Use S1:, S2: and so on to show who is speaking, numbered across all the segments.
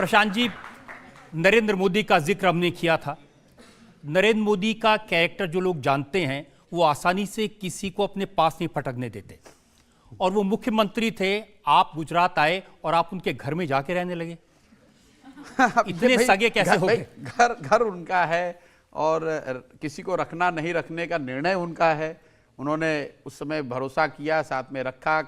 S1: प्रशांत जी, नरेंद्र मोदी का जिक्र हमने किया था। नरेंद्र मोदी का कैरेक्टर जो लोग जानते हैं वो आसानी से किसी को अपने पास नहीं फटकने देते, और वो मुख्यमंत्री थे, आप गुजरात आए और आप उनके घर में जाके रहने लगे। इतने सगे कैसे हो गए?
S2: घर उनका है और किसी को रखना नहीं रखने का निर्णय उनका है। उन्होंने उस समय भरोसा किया, साथ में रखा,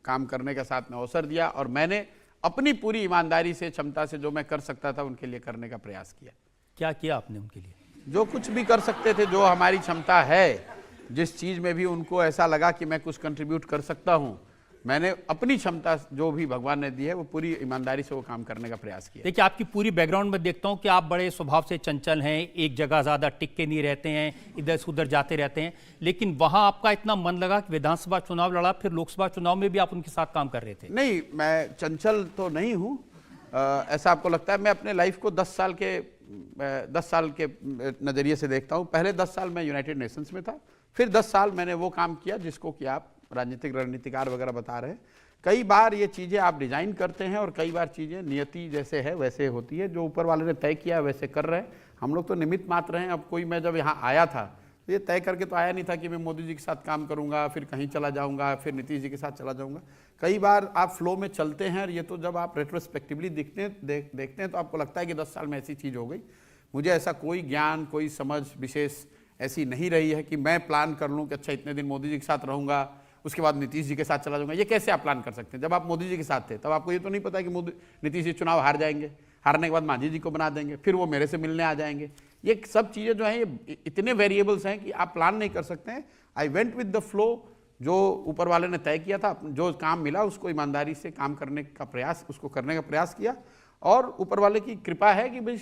S2: काम करने का साथ में अवसर दिया, और मैंने अपनी पूरी ईमानदारी से, क्षमता से जो मैं कर सकता था उनके लिए करने का प्रयास किया।
S1: क्या किया आपने उनके लिए?
S2: जो कुछ भी कर सकते थे, जो हमारी क्षमता है, जिस चीज में भी उनको ऐसा लगा कि मैं कुछ कंट्रीब्यूट कर सकता हूं, मैंने अपनी क्षमता जो भी भगवान ने दी है वो पूरी ईमानदारी से वो काम करने का प्रयास किया।
S1: देखिए, आपकी पूरी बैकग्राउंड में देखता हूं कि आप बड़े स्वभाव से चंचल हैं, एक जगह ज्यादा टिक के नहीं रहते हैं, इधर से उधर जाते रहते हैं, लेकिन वहां आपका इतना मन लगा कि विधानसभा चुनाव लड़ा, फिर लोकसभा चुनाव में भी आप उनके साथ काम कर रहे थे।
S2: नहीं, मैं चंचल तो नहीं हूँ, ऐसा आपको लगता है। मैं अपने लाइफ को 10 साल के नज़रिए से देखता हूँ। पहले 10 साल मैं यूनाइटेड नेशंस में था, फिर 10 साल मैंने वो काम किया जिसको कि आप राजनीतिक रणनीतिकार वगैरह बता रहे हैं। कई बार ये चीज़ें आप डिजाइन करते हैं और कई बार चीज़ें नियति जैसे है वैसे होती है, जो ऊपर वाले ने तय किया वैसे कर रहे हैं। हम लोग तो निमित्त मात्र हैं। अब कोई, मैं जब यहाँ आया था तो ये तय करके तो आया नहीं था कि मैं मोदी जी के साथ काम करूँगा, फिर कहीं चला जाऊँगा, फिर नीतीश जी के साथ चला जाऊँगा। कई बार आप फ्लो में चलते हैं, और ये तो जब आप रेट्रोस्पेक्टिवली देखते हैं तो आपको लगता है कि 10 साल में ऐसी चीज़ हो गई। मुझे ऐसा कोई ज्ञान, कोई समझ विशेष ऐसी नहीं रही है कि मैं प्लान कर लूँ कि अच्छा इतने दिन मोदी जी के साथ रहूँगा, उसके बाद नीतीश जी के साथ चला जाऊंगा। ये कैसे आप प्लान कर सकते हैं? जब आप मोदी जी के साथ थे तब आपको ये तो नहीं पता कि नीतीश जी चुनाव हार जाएंगे, हारने के बाद मांझी जी को बना देंगे, फिर वो मेरे से मिलने आ जाएंगे। ये सब चीज़ें जो हैं, ये इतने वेरिएबल्स हैं कि आप प्लान नहीं कर सकते हैं। I went with the flow. जो ऊपर वाले ने तय किया था, जो काम मिला उसको ईमानदारी से काम करने का प्रयास, उसको करने का प्रयास किया, और ऊपर वाले की कृपा है कि भाई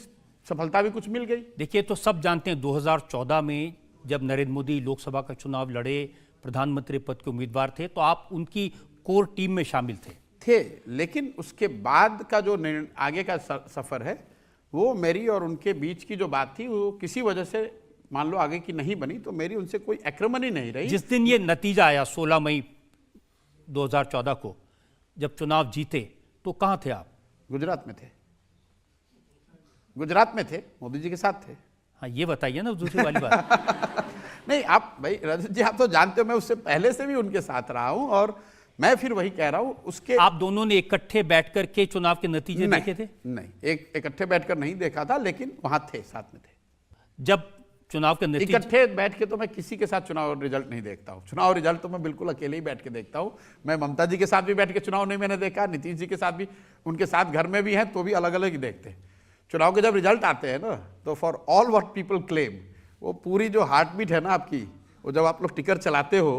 S2: सफलता भी कुछ मिल गई।
S1: देखिए, तो सब जानते हैं 2014 में जब नरेंद्र मोदी लोकसभा का चुनाव लड़े, प्रधानमंत्री पद के उम्मीदवार थे, तो आप उनकी कोर टीम में शामिल थे।
S2: लेकिन उसके बाद का जो आगे का सफर है, वो मेरी और उनके बीच की जो बात थी, वो किसी वजह से मान लो आगे की नहीं बनी, तो मेरी उनसे कोई एक्रिमनी नहीं रही।
S1: जिस दिन ये नतीजा आया 16 मई 2014 को, जब चुनाव जीते, तो कहाँ थे आप?
S2: गुजरात में थे। गुजरात में थे, मोदी जी के साथ थे।
S1: हाँ, ये बताइए ना दूसरी वाली बात।
S2: नहीं, आप भाई रजत जी, आप तो जानते हो मैं उससे पहले से भी उनके साथ रहा हूं, और मैं फिर वही कह रहा हूं। उसके
S1: आप दोनों ने इकट्ठे बैठकर के चुनाव के नतीजे देखे थे?
S2: नहीं, इकट्ठे बैठकर नहीं देखा था, लेकिन वहां थे, साथ में थे।
S1: जब चुनाव के नतीजे
S2: इकट्ठे बैठ के तो मैं किसी के साथ चुनाव रिजल्ट नहीं देखता हूं। चुनाव रिजल्ट तो मैं बिल्कुल अकेले ही बैठ के देखता हूं। मैं ममता जी के साथ भी बैठ के चुनाव नहीं मैंने देखा, नीतीश जी के साथ भी, उनके साथ घर में भी हैं तो भी अलग अलग ही देखते हैं। चुनाव के जब रिजल्ट आते हैं ना, तो for all what people claim, वो पूरी जो हार्ट बीट है ना आपकी, वो जब आप लोग टिकर चलाते हो,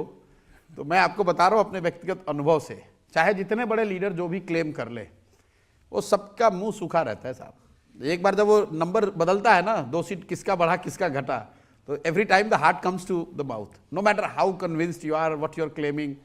S2: तो मैं आपको बता रहा हूँ अपने व्यक्तिगत अनुभव से, चाहे जितने बड़े लीडर जो भी क्लेम कर ले, वो सबका मुंह सूखा रहता है साहब। एक बार जब वो नंबर बदलता है ना, 2 सीट किसका बढ़ा किसका घटा, तो every time the heart comes to the mouth, no matter how convinced you are, what you are claiming,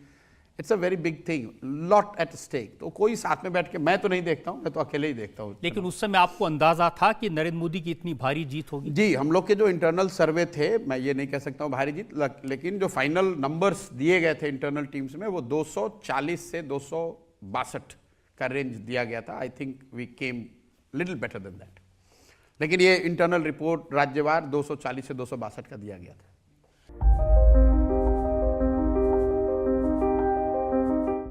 S2: it's a very big thing, lot at stake. तो कोई साथ में बैठ के मैं तो नहीं देखता हूँ, मैं तो अकेले ही देखता हूँ।
S1: लेकिन उस समय आपको अंदाजा था कि नरेंद्र मोदी की इतनी भारी जीत होगी?
S2: जी, हम लोग के जो इंटरनल सर्वे थे, मैं ये नहीं कह सकता हूँ भारी जीत, लेकिन जो फाइनल नंबर्स दिए गए थे इंटरनल टीम्स में, वो 240 से 262 का रेंज दिया गया था। I think we came little better than that, लेकिन ये इंटरनल रिपोर्ट राज्यवार 240 से 262 का दिया गया था।